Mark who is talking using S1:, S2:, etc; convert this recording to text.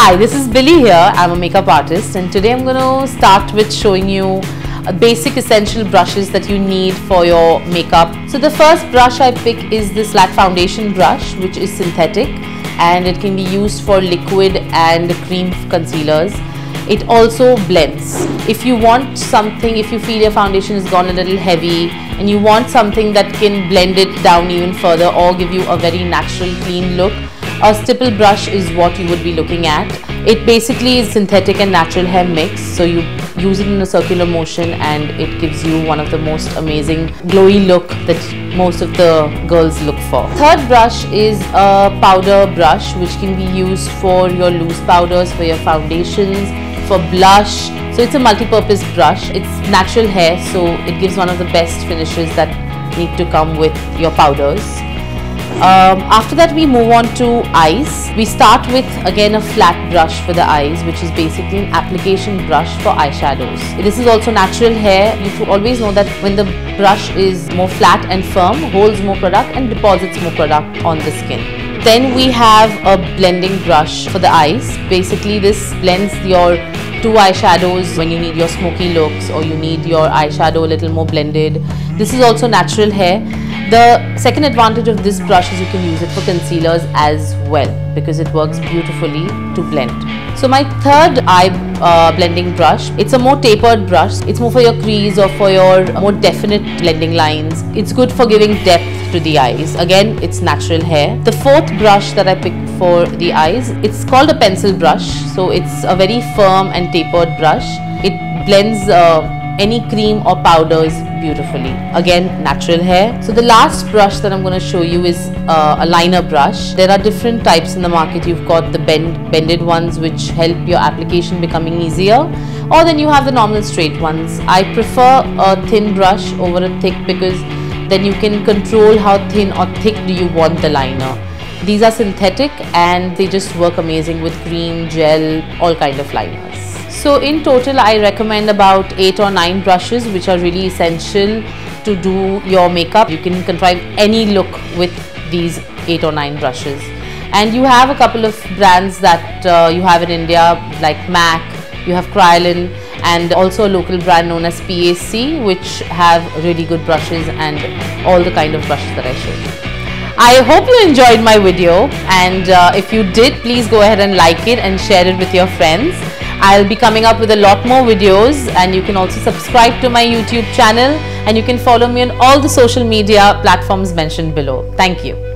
S1: Hi, this is Billy here. I'm a makeup artist and today I'm going to start with showing you basic essential brushes that you need for your makeup. So the first brush I pick is this flat foundation brush, which is synthetic and it can be used for liquid and cream concealers. It also blends. If you want something, if you feel your foundation has gone a little heavy and you want something that can blend it down even further or give you a very natural clean look, a stipple brush is what you would be looking at. It basically is synthetic and natural hair mix, so you use it in a circular motion and it gives you one of the most amazing glowy look that most of the girls look for. Third brush is a powder brush which can be used for your loose powders, for your foundations, for blush. So it's a multi-purpose brush. It's natural hair, so it gives one of the best finishes that need to come with your powders. After that we move on to eyes. We start with again a flat brush for the eyes, which is basically an application brush for eyeshadows. This is also natural hair. You should always know that when the brush is more flat and firm, holds more product and deposits more product on the skin. Then we have a blending brush for the eyes. Basically this blends your two eyeshadows when you need your smoky looks or you need your eyeshadow a little more blended. This is also natural hair. The second advantage of this brush is you can use it for concealers as well because it works beautifully to blend. So my third eye blending brush, it's a more tapered brush. It's more for your crease or for your more definite blending lines. It's good for giving depth to the eyes. Again, it's natural hair. The fourth brush that I picked for the eyes, it's called a pencil brush. So it's a very firm and tapered brush. It blends any cream or powders beautifully. Again, natural hair. So the last brush that I'm going to show you is a liner brush. There are different types in the market. You've got the bended ones which help your application becoming easier, or then you have the normal straight ones. I prefer a thin brush over a thick because then you can control how thin or thick do you want the liner. These are synthetic and they just work amazing with cream, gel, all kind of liners. So in total I recommend about 8 or 9 brushes which are really essential to do your makeup. You can contrive any look with these 8 or 9 brushes. And you have a couple of brands that you have in India like MAC, you have Kryolan, and also a local brand known as PAC which have really good brushes and all the kind of brushes that I showed you. I hope you enjoyed my video, and if you did, please go ahead and like it and share it with your friends. I'll be coming up with a lot more videos, and you can also subscribe to my YouTube channel and you can follow me on all the social media platforms mentioned below. Thank you.